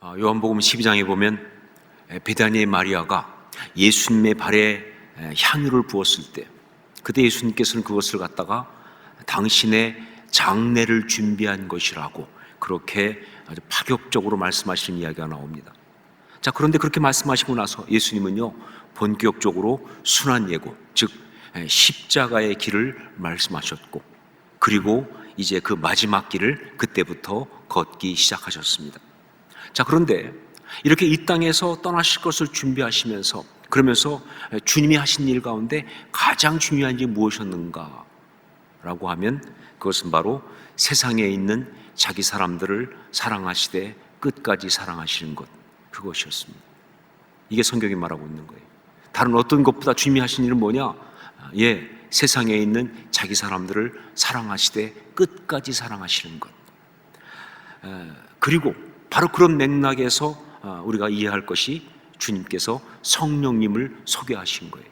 요한복음 12장에 보면 베다니의 마리아가 예수님의 발에 향유를 부었을 때, 그때 예수님께서는 그것을 갖다가 당신의 장례를 준비한 것이라고 그렇게 아주 파격적으로 말씀하시는 이야기가 나옵니다. 자, 그런데 그렇게 말씀하시고 나서 예수님은요, 본격적으로 순환예고, 즉 십자가의 길을 말씀하셨고, 그리고 이제 그 마지막 길을 그때부터 걷기 시작하셨습니다. 자, 그런데 이렇게 이 땅에서 떠나실 것을 준비하시면서, 그러면서 주님이 하신 일 가운데 가장 중요한 일이 무엇이었는가 라고 하면, 그것은 바로 세상에 있는 자기 사람들을 사랑하시되 끝까지 사랑하시는 것, 그것이었습니다. 이게 성경이 말하고 있는 거예요. 다른 어떤 것보다 주님이 하신 일은 뭐냐? 세상에 있는 자기 사람들을 사랑하시되 끝까지 사랑하시는 것. 그리고 바로 그런 맥락에서 우리가 이해할 것이 주님께서 성령님을 소개하신 거예요.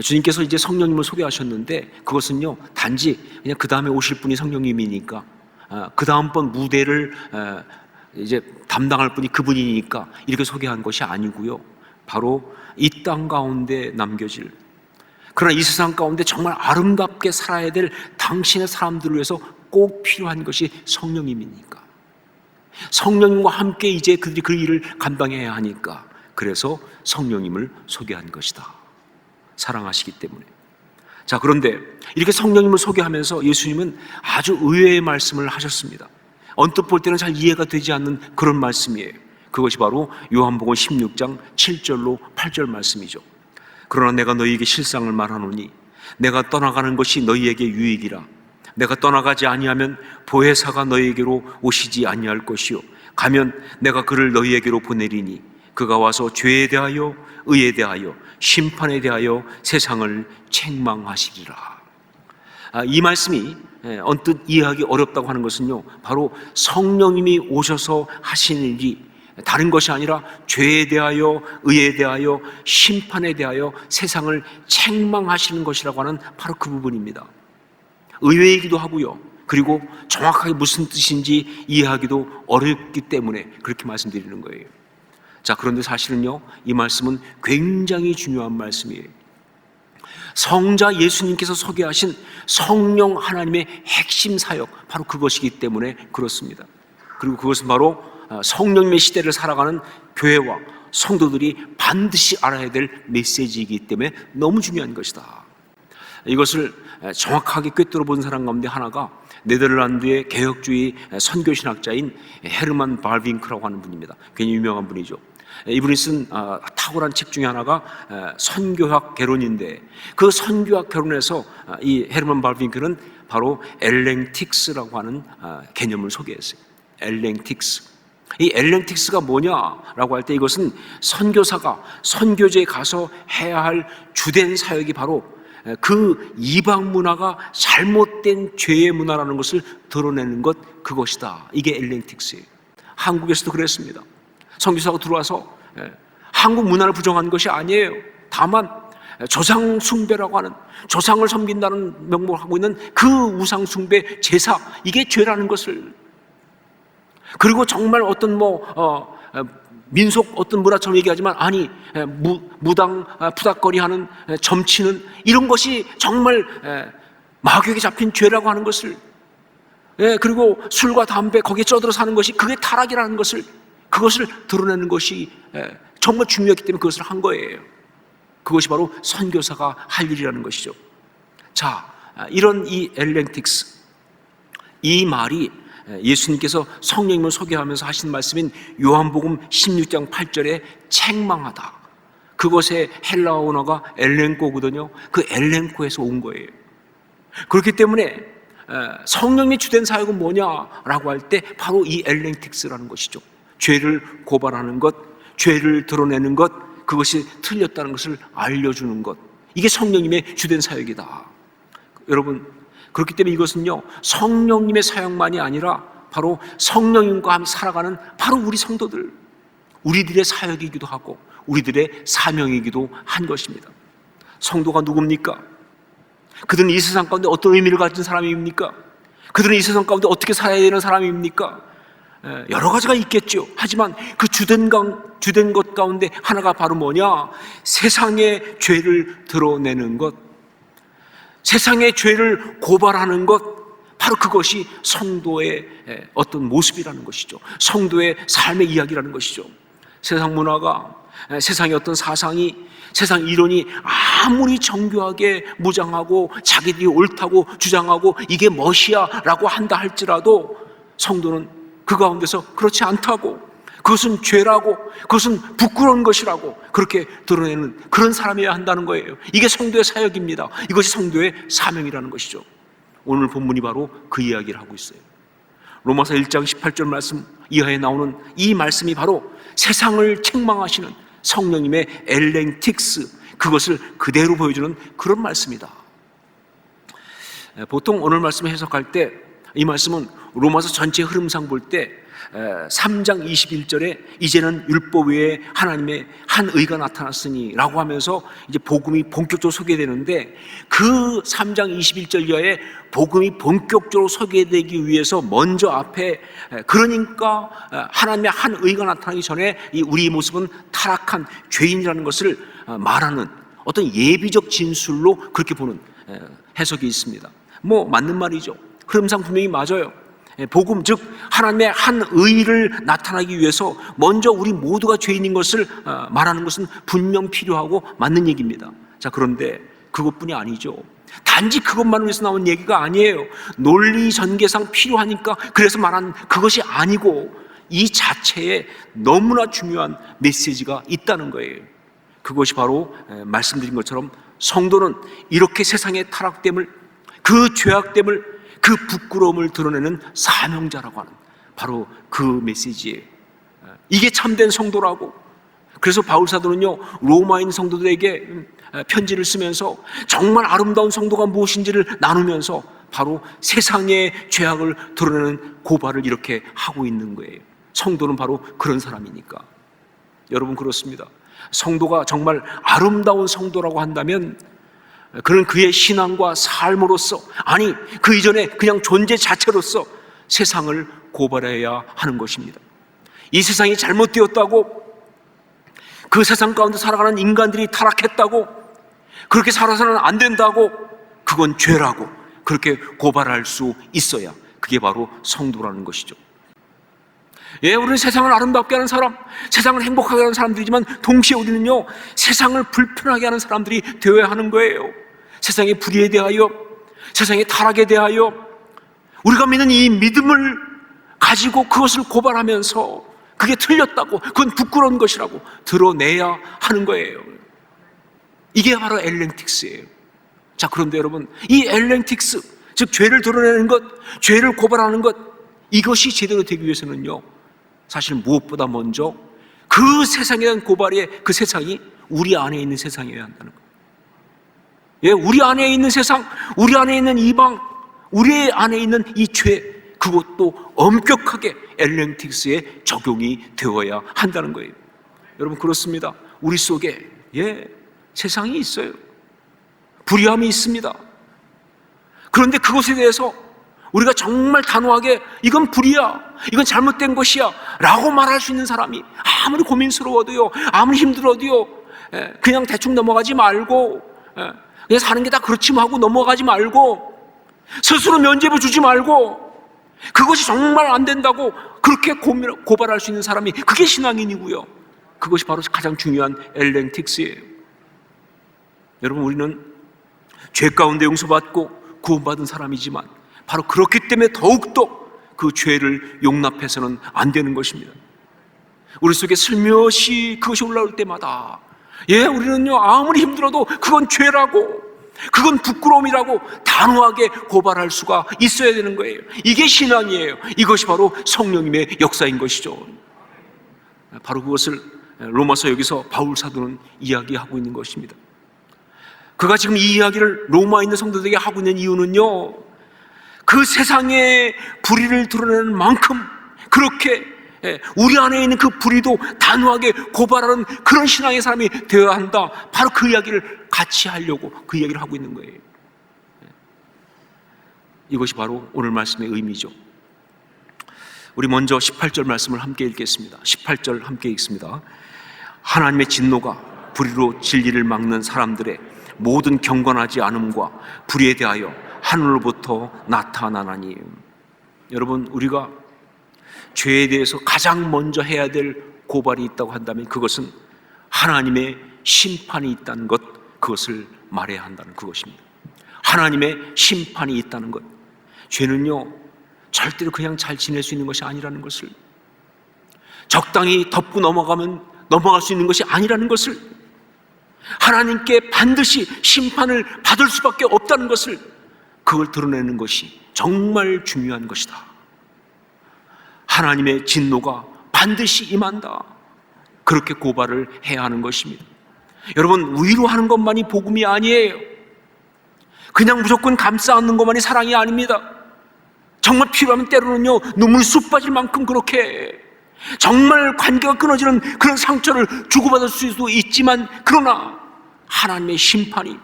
주님께서 이제 성령님을 소개하셨는데, 그것은요, 단지 그냥 그 다음에 오실 분이 성령님이니까, 그 다음번 무대를 이제 담당할 분이 그분이니까 이렇게 소개한 것이 아니고요, 바로 이 땅 가운데 남겨질, 그러나 이 세상 가운데 정말 아름답게 살아야 될 당신의 사람들을 위해서 꼭 필요한 것이 성령님이니까, 성령님과 함께 이제 그들이 그 일을 감당해야 하니까, 그래서 성령님을 소개한 것이다. 사랑하시기 때문에. 자, 그런데 이렇게 성령님을 소개하면서 예수님은 아주 의외의 말씀을 하셨습니다. 언뜻 볼 때는 잘 이해가 되지 않는 그런 말씀이에요. 그것이 바로 요한복음 16장 7절로 8절 말씀이죠. 그러나 내가 너희에게 실상을 말하노니 내가 떠나가는 것이 너희에게 유익이라. 내가 떠나가지 아니하면 보혜사가 너희에게로 오시지 아니할 것이요, 가면 내가 그를 너희에게로 보내리니 그가 와서 죄에 대하여 의에 대하여 심판에 대하여 세상을 책망하시리라. 이 말씀이 언뜻 이해하기 어렵다고 하는 것은요, 바로 성령님이 오셔서 하시는 일이 다른 것이 아니라 죄에 대하여 의에 대하여 심판에 대하여 세상을 책망하시는 것이라고 하는 바로 그 부분입니다. 의외이기도 하고요, 그리고 정확하게 무슨 뜻인지 이해하기도 어렵기 때문에 그렇게 말씀드리는 거예요. 자, 그런데 사실은요, 이 말씀은 굉장히 중요한 말씀이에요. 성자 예수님께서 소개하신 성령 하나님의 핵심 사역, 바로 그것이기 때문에 그렇습니다. 그리고 그것은 바로 성령님의 시대를 살아가는 교회와 성도들이 반드시 알아야 될 메시지이기 때문에 너무 중요한 것이다. 이것을 정확하게 꿰뚫어 본 사람 가운데 하나가 네덜란드의 개혁주의 선교신학자인 헤르만 발빙크라고 하는 분입니다. 굉장히 유명한 분이죠. 이분이 쓴 탁월한 책 중에 하나가 선교학 개론인데, 그 선교학 개론에서 이 헤르만 발빙크는 바로 엘랭틱스라고 하는 개념을 소개했어요. 엘랭틱스. 이 엘랭틱스가 뭐냐라고 할 때, 이것은 선교사가 선교지에 가서 해야 할 주된 사역이 바로 그 이방 문화가 잘못된 죄의 문화라는 것을 드러내는 것, 그것이다. 이게 엘랭틱스예요. 한국에서도 그랬습니다. 선교사가 들어와서 한국 문화를 부정한 것이 아니에요. 다만 조상 숭배라고 하는, 조상을 섬긴다는 명목을 하고 있는 그 우상 숭배 제사, 이게 죄라는 것을, 그리고 정말 어떤 민속 어떤 문화처럼 얘기하지만, 아니 무당 푸닥거리하는 점치는, 이런 것이 정말 마귀에게 잡힌 죄라고 하는 것을, 그리고 술과 담배 거기에 쪄들어 사는 것이 그게 타락이라는 것을, 그것을 드러내는 것이 정말 중요했기 때문에 그것을 한 거예요. 그것이 바로 선교사가 할 일이라는 것이죠. 자, 이런 이 엘랭틱스, 이 말이 예수님께서 성령님을 소개하면서 하신 말씀인 요한복음 16장 8절에 책망하다, 그것의 헬라어 언어가 엘렌코거든요. 그 엘렌코에서 온 거예요. 그렇기 때문에 성령님의 주된 사역은 뭐냐라고 할 때 바로 이 엘랭틱스라는 것이죠. 죄를 고발하는 것, 죄를 드러내는 것, 그것이 틀렸다는 것을 알려주는 것, 이게 성령님의 주된 사역이다. 여러분, 그렇기 때문에 이것은요, 성령님의 사역만이 아니라 바로 성령님과 함께 살아가는 바로 우리 성도들, 우리들의 사역이기도 하고 우리들의 사명이기도 한 것입니다. 성도가 누굽니까? 그들은 이 세상 가운데 어떤 의미를 가진 사람입니까? 그들은 이 세상 가운데 어떻게 살아야 되는 사람입니까? 여러 가지가 있겠죠. 하지만 그 주된 것 가운데 하나가 바로 뭐냐? 세상의 죄를 드러내는 것, 세상의 죄를 고발하는 것, 바로 그것이 성도의 어떤 모습이라는 것이죠. 성도의 삶의 이야기라는 것이죠. 세상 문화가, 세상의 어떤 사상이, 세상 이론이 아무리 정교하게 무장하고 자기들이 옳다고 주장하고 이게 멋이야 라고 한다 할지라도 성도는 그 가운데서 그렇지 않다고, 그것은 죄라고, 그것은 부끄러운 것이라고 그렇게 드러내는 그런 사람이어야 한다는 거예요. 이게 성도의 사역입니다. 이것이 성도의 사명이라는 것이죠. 오늘 본문이 바로 그 이야기를 하고 있어요. 로마서 1장 18절 말씀 이하에 나오는 이 말씀이 바로 세상을 책망하시는 성령님의 엘렌틱스, 그것을 그대로 보여주는 그런 말씀이다. 보통 오늘 말씀을 해석할 때 이 말씀은 로마서 전체 흐름상 볼 때 3장 21절에 이제는 율법 외에 하나님의 한 의가 나타났으니 라고 하면서 이제 복음이 본격적으로 소개되는데, 그 3장 21절 이하에 복음이 본격적으로 소개되기 위해서 먼저 앞에 그러니까 하나님의 한 의가 나타나기 전에 이 우리의 모습은 타락한 죄인이라는 것을 말하는 어떤 예비적 진술로 그렇게 보는 해석이 있습니다. 뭐 맞는 말이죠. 흐름상 분명히 맞아요. 복음, 즉 하나님의 한 의를 나타나기 위해서 먼저 우리 모두가 죄인인 것을 말하는 것은 분명 필요하고 맞는 얘기입니다. 자, 그런데 그것뿐이 아니죠. 단지 그것만을 위해서 나온 얘기가 아니에요. 논리 전개상 필요하니까 그래서 말한 그것이 아니고 이 자체에 너무나 중요한 메시지가 있다는 거예요. 그것이 바로 말씀드린 것처럼 성도는 이렇게 세상의 타락됨을, 그 죄악됨을, 그 부끄러움을 드러내는 사명자라고 하는 바로 그 메시지예요. 이게 참된 성도라고. 그래서 바울 사도는요, 로마인 성도들에게 편지를 쓰면서 정말 아름다운 성도가 무엇인지를 나누면서 바로 세상의 죄악을 드러내는 고발을 이렇게 하고 있는 거예요. 성도는 바로 그런 사람이니까. 여러분, 그렇습니다. 성도가 정말 아름다운 성도라고 한다면 그는 그의 신앙과 삶으로서, 아니 그 이전에 그냥 존재 자체로서 세상을 고발해야 하는 것입니다. 이 세상이 잘못되었다고, 그 세상 가운데 살아가는 인간들이 타락했다고, 그렇게 살아서는 안 된다고, 그건 죄라고 그렇게 고발할 수 있어야 그게 바로 성도라는 것이죠. 예, 우리는 세상을 아름답게 하는 사람, 세상을 행복하게 하는 사람들이지만 동시에 우리는요, 세상을 불편하게 하는 사람들이 되어야 하는 거예요. 세상의 불의에 대하여, 세상의 타락에 대하여 우리가 믿는 이 믿음을 가지고 그것을 고발하면서 그게 틀렸다고, 그건 부끄러운 것이라고 드러내야 하는 거예요. 이게 바로 엘렌틱스예요. 자, 그런데 여러분, 이 엘렌틱스, 즉 죄를 드러내는 것, 죄를 고발하는 것, 이것이 제대로 되기 위해서는요, 사실 무엇보다 먼저 그 세상에 대한 고발의 그 세상이 우리 안에 있는 세상이어야 한다는 거예요. 예, 우리 안에 있는 세상, 우리 안에 있는 이방, 우리 안에 있는 이 죄, 그것도 엄격하게 엘렌틱스에 적용이 되어야 한다는 거예요. 여러분, 그렇습니다. 우리 속에 세상이 있어요. 불의함이 있습니다. 그런데 그것에 대해서 우리가 정말 단호하게 이건 불의야, 이건 잘못된 것이야 라고 말할 수 있는 사람이 아무리 고민스러워도요, 아무리 힘들어도요, 그냥 대충 넘어가지 말고, 그냥 사는 게 다 그렇지 하고 넘어가지 말고, 스스로 면죄부 주지 말고, 그것이 정말 안 된다고 그렇게 고발할 수 있는 사람이, 그게 신앙인이고요. 그것이 바로 가장 중요한 엘렌틱스예요. 여러분, 우리는 죄 가운데 용서받고 구원받은 사람이지만 바로 그렇기 때문에 더욱더 그 죄를 용납해서는 안 되는 것입니다. 우리 속에 슬며시 그것이 올라올 때마다 우리는요, 아무리 힘들어도 그건 죄라고, 그건 부끄러움이라고 단호하게 고발할 수가 있어야 되는 거예요. 이게 신앙이에요. 이것이 바로 성령님의 역사인 것이죠. 바로 그것을 로마서 여기서 바울 사도는 이야기하고 있는 것입니다. 그가 지금 이 이야기를 로마에 있는 성도들에게 하고 있는 이유는요, 그 세상의 불의를 드러내는 만큼 그렇게 우리 안에 있는 그 불의도 단호하게 고발하는 그런 신앙의 사람이 되어야 한다. 바로 그 이야기를 같이 하려고 그 이야기를 하고 있는 거예요. 이것이 바로 오늘 말씀의 의미죠. 우리 먼저 18절 말씀을 함께 읽겠습니다. 18절 함께 읽습니다. 하나님의 진노가 불의로 진리를 막는 사람들의 모든 경건하지 않음과 불의에 대하여 하늘로부터 나타나나니. 여러분, 우리가 죄에 대해서 가장 먼저 해야 될 고발이 있다고 한다면 그것은 하나님의 심판이 있다는 것, 그것을 말해야 한다는 그것입니다. 하나님의 심판이 있다는 것. 죄는요, 절대로 그냥 잘 지낼 수 있는 것이 아니라는 것을, 적당히 덮고 넘어갈 수 있는 것이 아니라는 것을, 하나님께 반드시 심판을 받을 수밖에 없다는 것을, 그걸 드러내는 것이 정말 중요한 것이다. 하나님의 진노가 반드시 임한다. 그렇게 고발을 해야 하는 것입니다. 여러분, 위로하는 것만이 복음이 아니에요. 그냥 무조건 감싸 안는 것만이 사랑이 아닙니다. 정말 필요하면 때로는요, 눈물이 쑥 빠질 만큼 그렇게 정말 관계가 끊어지는 그런 상처를 주고받을 수도 있지만, 그러나 하나님의 심판이,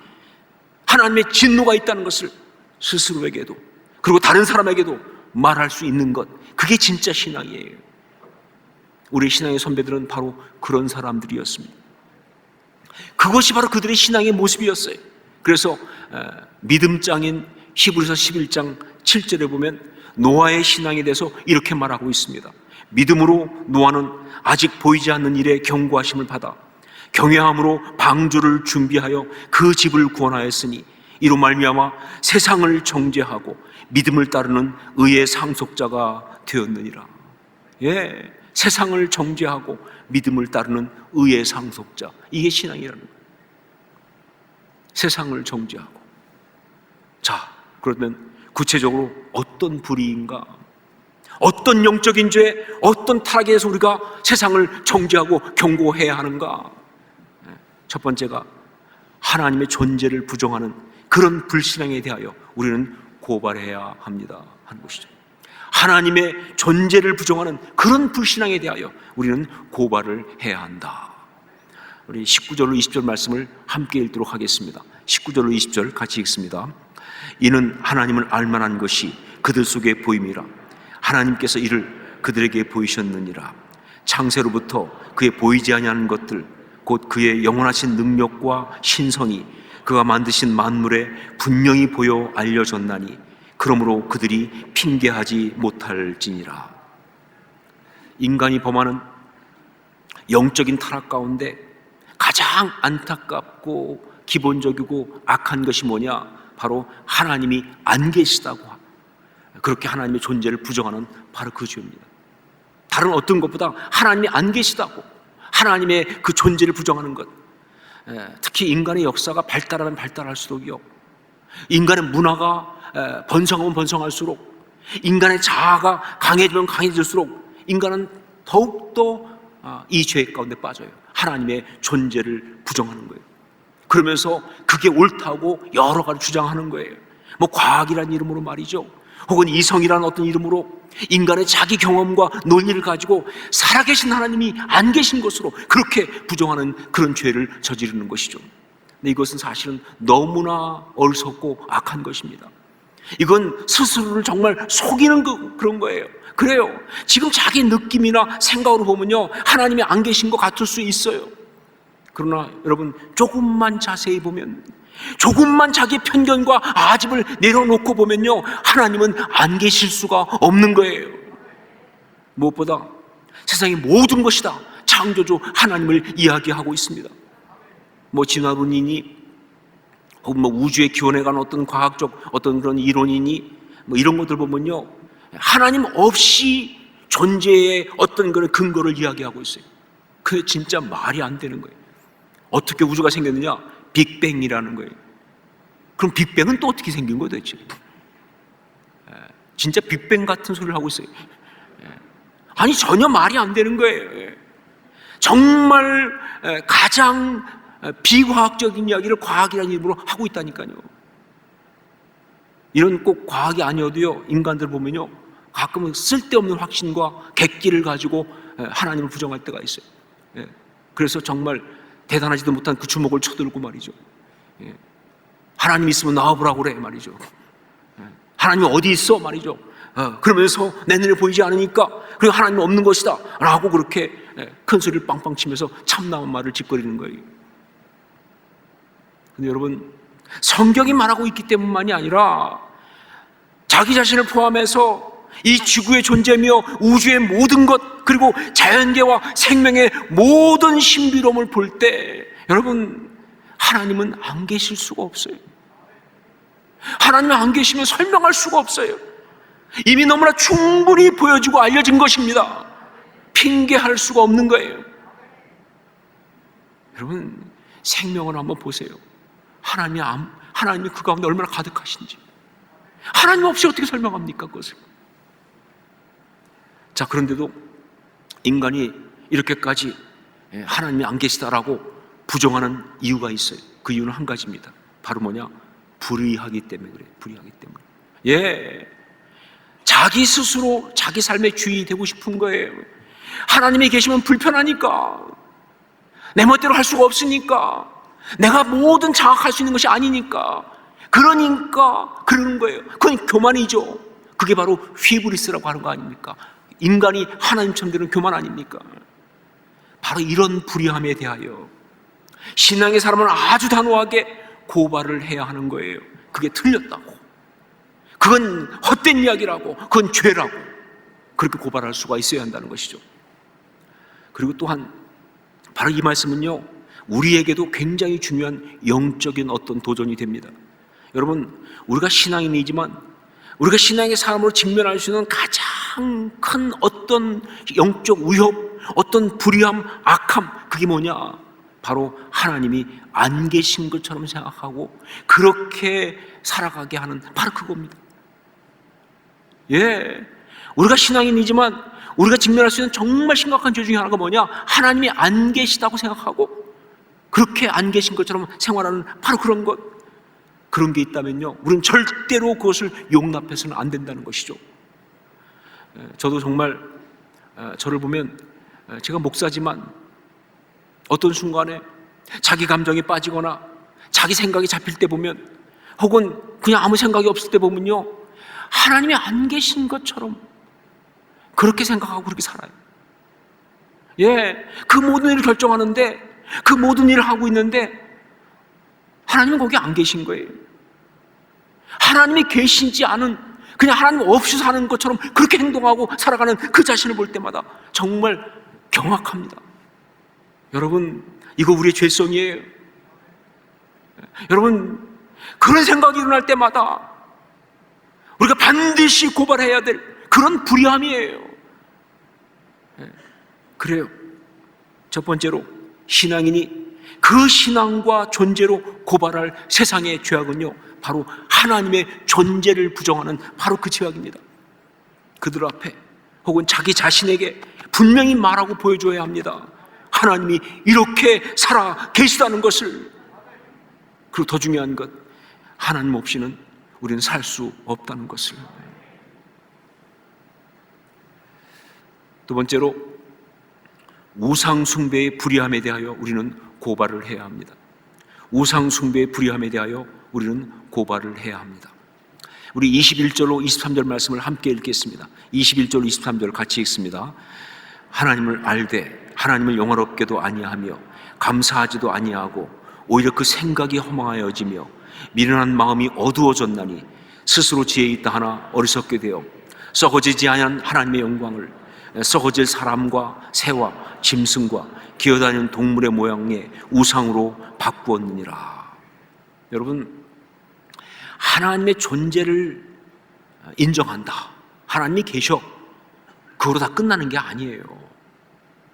하나님의 진노가 있다는 것을 스스로에게도 그리고 다른 사람에게도 말할 수 있는 것, 그게 진짜 신앙이에요. 우리 신앙의 선배들은 바로 그런 사람들이었습니다. 그것이 바로 그들의 신앙의 모습이었어요. 그래서 믿음장인 히브리서 11장 7절에 보면 노아의 신앙에 대해서 이렇게 말하고 있습니다. 믿음으로 노아는 아직 보이지 않는 일에 경고하심을 받아 경외함으로 방주를 준비하여 그 집을 구원하였으니 이로 말미암아 세상을 정죄하고 믿음을 따르는 의의 상속자가 되었느니라. 예, 세상을 정죄하고 믿음을 따르는 의의 상속자, 이게 신앙이라는 거예요. 세상을 정죄하고. 자, 그러면 구체적으로 어떤 불의인가, 어떤 영적인 죄, 어떤 타락에서 우리가 세상을 정죄하고 경고해야 하는가? 첫 번째가 하나님의 존재를 부정하는 그런 불신앙에 대하여 우리는 고발해야 합니다 하는 것이죠. 하나님의 존재를 부정하는 그런 불신앙에 대하여 우리는 고발을 해야 한다. 우리 19절로 20절 말씀을 함께 읽도록 하겠습니다. 19절로 20절 같이 읽습니다. 이는 하나님을 알만한 것이 그들 속에 보임이라. 하나님께서 이를 그들에게 보이셨느니라. 창세로부터 그의 보이지 아니하는 것들 곧 그의 영원하신 능력과 신성이 그가 만드신 만물에 분명히 보여 알려졌나니 그러므로 그들이 핑계하지 못할지니라. 인간이 범하는 영적인 타락 가운데 가장 안타깝고 기본적이고 악한 것이 뭐냐? 바로 하나님이 안 계시다고, 그렇게 하나님의 존재를 부정하는 바로 그 죄입니다. 다른 어떤 것보다 하나님이 안 계시다고, 하나님의 그 존재를 부정하는 것. 특히 인간의 역사가 발달하면 발달할수록요, 인간의 문화가 번성하면 번성할수록, 인간의 자아가 강해지면 강해질수록 인간은 더욱더 이 죄 가운데 빠져요. 하나님의 존재를 부정하는 거예요. 그러면서 그게 옳다고 여러 가지 주장하는 거예요. 뭐 과학이라는 이름으로 말이죠, 혹은 이성이라는 어떤 이름으로 인간의 자기 경험과 논리를 가지고 살아계신 하나님이 안 계신 것으로 그렇게 부정하는 그런 죄를 저지르는 것이죠. 근데 이것은 사실은 너무나 어리석고 악한 것입니다. 이건 스스로를 정말 속이는 그런 거예요. 그래요, 지금 자기 느낌이나 생각으로 보면요, 하나님이 안 계신 것 같을 수 있어요. 그러나 여러분, 조금만 자세히 보면, 조금만 자기 편견과 아집을 내려놓고 보면요, 하나님은 안 계실 수가 없는 거예요. 무엇보다 세상의 모든 것이 다 창조주 하나님을 이야기하고 있습니다. 뭐 진화론이니 혹은 뭐 우주의 기원에 관한 어떤 과학적 어떤 그런 이론이니 뭐 이런 것들 보면요, 하나님 없이 존재의 어떤 그런 근거를 이야기하고 있어요. 그게 진짜 말이 안 되는 거예요. 어떻게 우주가 생겼느냐? 빅뱅이라는 거예요. 그럼 빅뱅은 또 어떻게 생긴 거예요 도대체? 진짜 빅뱅 같은 소리를 하고 있어요. 아니, 전혀 말이 안 되는 거예요. 정말 가장 비과학적인 이야기를 과학이라는 이름으로 하고 있다니까요. 이런 꼭 과학이 아니어도요, 인간들 보면요, 가끔은 쓸데없는 확신과 객기를 가지고 하나님을 부정할 때가 있어요. 그래서 정말 대단하지도 못한 그 주먹을 쳐들고 말이죠, 하나님 있으면 나와보라고 그래 말이죠. 하나님 어디 있어 말이죠. 그러면서 내 눈에 보이지 않으니까 그리고 하나님은 없는 것이다 라고 그렇게 큰 소리를 빵빵 치면서 참나온 말을 짓거리는 거예요. 근데 여러분, 성경이 말하고 있기 때문만이 아니라 자기 자신을 포함해서 이 지구의 존재며 우주의 모든 것, 그리고 자연계와 생명의 모든 신비로움을 볼 때 여러분, 하나님은 안 계실 수가 없어요. 하나님이 안 계시면 설명할 수가 없어요. 이미 너무나 충분히 보여지고 알려진 것입니다. 핑계할 수가 없는 거예요. 여러분, 생명을 한번 보세요. 하나님이 그 가운데 얼마나 가득하신지. 하나님 없이 어떻게 설명합니까, 그것을? 자, 그런데도 인간이 이렇게까지 하나님이 안 계시다라고 부정하는 이유가 있어요. 그 이유는 한 가지입니다. 바로 뭐냐? 불의하기 때문에 그래요. 불의하기 때문에. 자기 스스로 자기 삶의 주인이 되고 싶은 거예요. 하나님이 계시면 불편하니까, 내 멋대로 할 수가 없으니까, 내가 뭐든 장악할 수 있는 것이 아니니까, 그러니까 그러는 거예요. 그건 교만이죠. 그게 바로 휘브리스라고 하는 거 아닙니까? 인간이 하나님처럼 되는 교만 아닙니까? 바로 이런 불의함에 대하여 신앙의 사람은 아주 단호하게 고발을 해야 하는 거예요. 그게 틀렸다고, 그건 헛된 이야기라고, 그건 죄라고, 그렇게 고발할 수가 있어야 한다는 것이죠. 그리고 또한 바로 이 말씀은요, 우리에게도 굉장히 중요한 영적인 어떤 도전이 됩니다. 여러분, 우리가 신앙인이지만 우리가 신앙의 사람으로 직면할 수 있는 가장 큰 어떤 영적 위협, 어떤 불의함, 악함, 그게 뭐냐? 바로 하나님이 안 계신 것처럼 생각하고 그렇게 살아가게 하는, 바로 그겁니다. 우리가 신앙인이지만 우리가 직면할 수 있는 정말 심각한 죄 중에 하나가 뭐냐? 하나님이 안 계시다고 생각하고 그렇게 안 계신 것처럼 생활하는 바로 그런 것. 그런 게 있다면요, 우리는 절대로 그것을 용납해서는 안 된다는 것이죠. 저도 정말 저를 보면, 제가 목사지만 어떤 순간에 자기 감정에 빠지거나 자기 생각이 잡힐 때 보면, 혹은 그냥 아무 생각이 없을 때 보면요, 하나님이 안 계신 것처럼 그렇게 생각하고 그렇게 살아요. 그 모든 일을 결정하는데, 그 모든 일을 하고 있는데 하나님은 거기 안 계신 거예요. 하나님이 계신지 않은, 그냥 하나님 없이 사는 것처럼 그렇게 행동하고 살아가는 그 자신을 볼 때마다 정말 경악합니다. 여러분, 이거 우리의 죄성이에요. 여러분, 그런 생각이 일어날 때마다 우리가 반드시 고발해야 될 그런 불의함이에요. 그래요. 첫 번째로, 신앙인이 그 신앙과 존재로 고발할 세상의 죄악은요, 바로 하나님의 존재를 부정하는 바로 그 죄악입니다. 그들 앞에 혹은 자기 자신에게 분명히 말하고 보여줘야 합니다. 하나님이 이렇게 살아 계시다는 것을. 그리고 더 중요한 것, 하나님 없이는 우리는 살 수 없다는 것을. 두 번째로, 우상 숭배의 불의함에 대하여 우리는 고발을 해야 합니다. 우상 숭배의 불의함에 대하여 우리는 고발을 해야 합니다. 우리 21절로 23절 말씀을 함께 읽겠습니다. 21절 23절 같이 읽습니다. 하나님을 알되 하나님을 영화롭게도 아니하며 감사하지도 아니하고 오히려 그 생각이 허망하여지며 미련한 마음이 어두워졌나니 스스로 지혜 있다 하나 어리석게 되어 썩어지지 아니한 하나님의 영광을 썩어질 사람과 새와 짐승과 기어다니는 동물의 모양의 우상으로 바꾸었느니라. 여러분, 하나님의 존재를 인정한다, 하나님이 계셔, 그거로 다 끝나는 게 아니에요.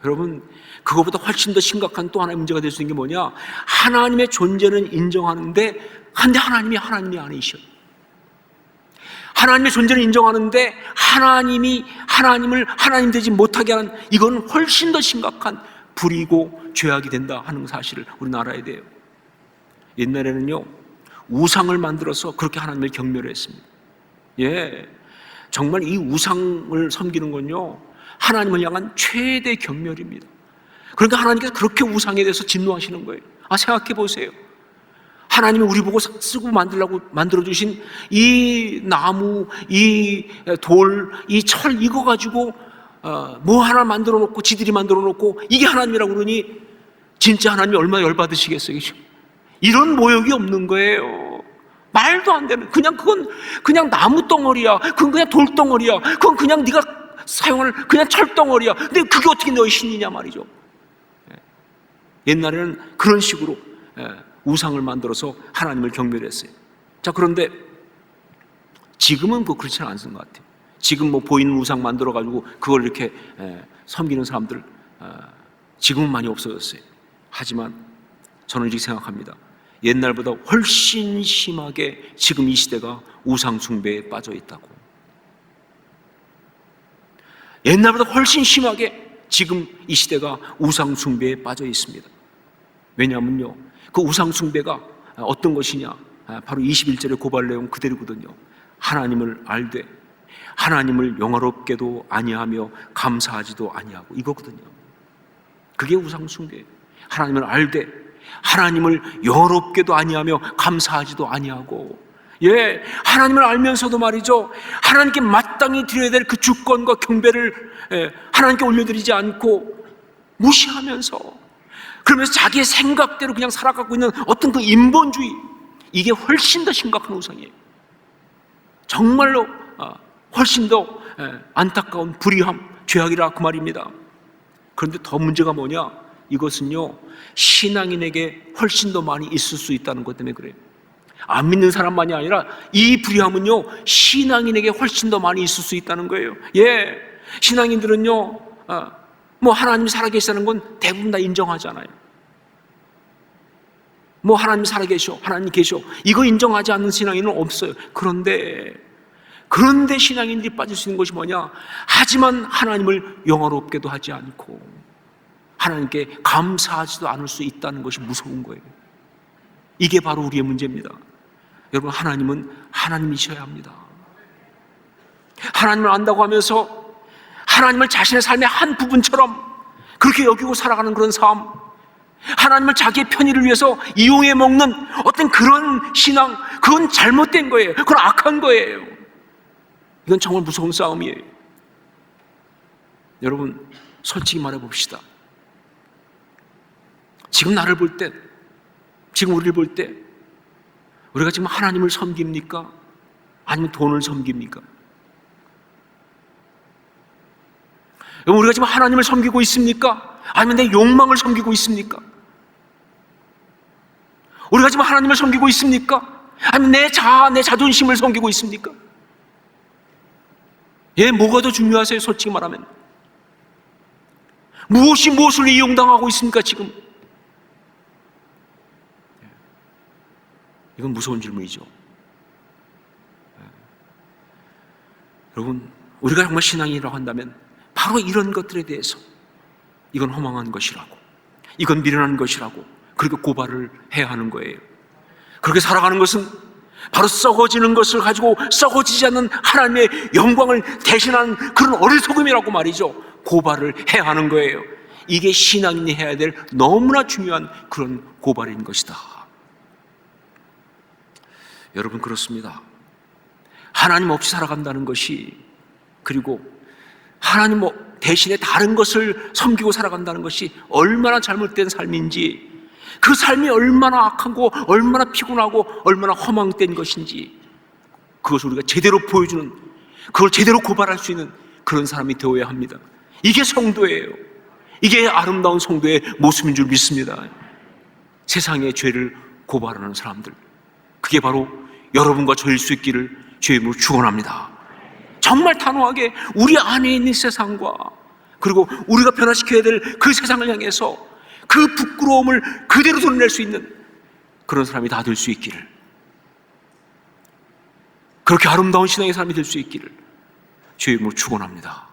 여러분, 그거보다 훨씬 더 심각한 또 하나의 문제가 될 수 있는 게 뭐냐? 하나님의 존재는 인정하는데 하나님이 아니셔. 하나님의 존재를 인정하는데 하나님이 하나님을 하나님 되지 못하게 하는, 이건 훨씬 더 심각한 불이고 죄악이 된다 하는 사실을 우리는 알아야 돼요. 옛날에는요, 우상을 만들어서 그렇게 하나님을 경멸했습니다. 정말 이 우상을 섬기는 건요, 하나님을 향한 최대 경멸입니다. 그러니까 하나님께서 그렇게 우상에 대해서 진노하시는 거예요. 생각해 보세요. 하나님이 우리 보고 쓰고 만들라고 만들어주신 이 나무, 이 돌, 이 철 이거 가지고 뭐 하나 만들어 놓고 지들이 만들어 놓고 이게 하나님이라고 그러니 진짜 하나님이 얼마나 열받으시겠어요. 이런 모욕이 없는 거예요. 말도 안 되는, 그건 그냥 나무 덩어리야. 그건 그냥 돌 덩어리야. 그건 그냥 네가 사용할 그냥 철 덩어리야. 근데 그게 어떻게 너의 신이냐 말이죠. 옛날에는 그런 식으로 우상을 만들어서 하나님을 경멸했어요. 자, 그런데 지금은 그렇지는 않은 것 같아요. 지금 뭐 보이는 우상 만들어 가지고 그걸 이렇게 섬기는 사람들 지금은 많이 없어졌어요. 하지만 저는 이렇게 생각합니다. 옛날보다 훨씬 심하게 지금 이 시대가 우상 숭배에 빠져 있다고. 옛날보다 훨씬 심하게 지금 이 시대가 우상 숭배에 빠져 있습니다. 왜냐하면요, 그 우상 숭배가 어떤 것이냐, 바로 21절의 고발 내용 그대로거든요. 하나님을 알되 하나님을 영화롭게도 아니하며 감사하지도 아니하고, 이거거든요. 그게 우상 숭배예요. 하나님을 알되 하나님을 영화롭게도 아니하며 감사하지도 아니하고, 하나님을 알면서도 말이죠, 하나님께 마땅히 드려야 될 그 주권과 경배를 하나님께 올려드리지 않고 무시하면서, 그러면서 자기의 생각대로 그냥 살아가고 있는 어떤 그 인본주의, 이게 훨씬 더 심각한 우상이에요. 정말로 훨씬 더 안타까운 불의함, 죄악이라 그 말입니다. 그런데 더 문제가 뭐냐, 이것은요 신앙인에게 훨씬 더 많이 있을 수 있다는 것 때문에 그래요. 안 믿는 사람만이 아니라 이 불의함은요 신앙인에게 훨씬 더 많이 있을 수 있다는 거예요. 신앙인들은요 뭐 하나님이 살아계시다는 건 대부분 다 인정하잖아요. 뭐 하나님 살아계셔, 하나님 계셔, 이거 인정하지 않는 신앙인은 없어요. 그런데 신앙인들이 빠질 수 있는 것이 뭐냐, 하지만 하나님을 영화롭게도 하지 않고 하나님께 감사하지도 않을 수 있다는 것이 무서운 거예요. 이게 바로 우리의 문제입니다. 여러분, 하나님은 하나님이셔야 합니다. 하나님을 안다고 하면서 하나님을 자신의 삶의 한 부분처럼 그렇게 여기고 살아가는 그런 삶, 하나님을 자기의 편의를 위해서 이용해 먹는 어떤 그런 신앙, 그건 잘못된 거예요. 그건 악한 거예요. 이건 정말 무서운 싸움이에요. 여러분, 솔직히 말해 봅시다. 지금 나를 볼 때, 지금 우리를 볼 때, 우리가 지금 하나님을 섬깁니까? 아니면 돈을 섬깁니까? 우리가 지금 하나님을 섬기고 있습니까? 아니면 내 욕망을 섬기고 있습니까? 우리가 지금 하나님을 섬기고 있습니까? 아니면 내 자존심을 섬기고 있습니까? 뭐가 더 중요하세요? 솔직히 말하면 무엇이 무엇을 이용당하고 있습니까 지금? 이건 무서운 질문이죠. 여러분, 우리가 정말 신앙이라고 한다면 바로 이런 것들에 대해서 이건 허망한 것이라고, 이건 미련한 것이라고 그렇게 고발을 해야 하는 거예요. 그렇게 살아가는 것은 바로 썩어지는 것을 가지고 썩어지지 않는 하나님의 영광을 대신한 그런 어리석음이라고 말이죠. 고발을 해야 하는 거예요. 이게 신앙인이 해야 될 너무나 중요한 그런 고발인 것이다. 여러분, 그렇습니다. 하나님 없이 살아간다는 것이, 그리고 하나님 대신에 다른 것을 섬기고 살아간다는 것이 얼마나 잘못된 삶인지, 그 삶이 얼마나 악하고 얼마나 피곤하고 얼마나 허망된 것인지, 그것을 우리가 제대로 보여주는, 그걸 제대로 고발할 수 있는 그런 사람이 되어야 합니다. 이게 성도예요. 이게 아름다운 성도의 모습인 줄 믿습니다. 세상의 죄를 고발하는 사람들, 그게 바로 여러분과 저일 수 있기를 주의 이름으로 축원합니다. 정말 단호하게 우리 안에 있는 세상과, 그리고 우리가 변화시켜야 될 그 세상을 향해서 그 부끄러움을 그대로 드러낼 수 있는 그런 사람이 다 될 수 있기를, 그렇게 아름다운 신앙의 사람이 될 수 있기를 주의 이름으로 축원합니다.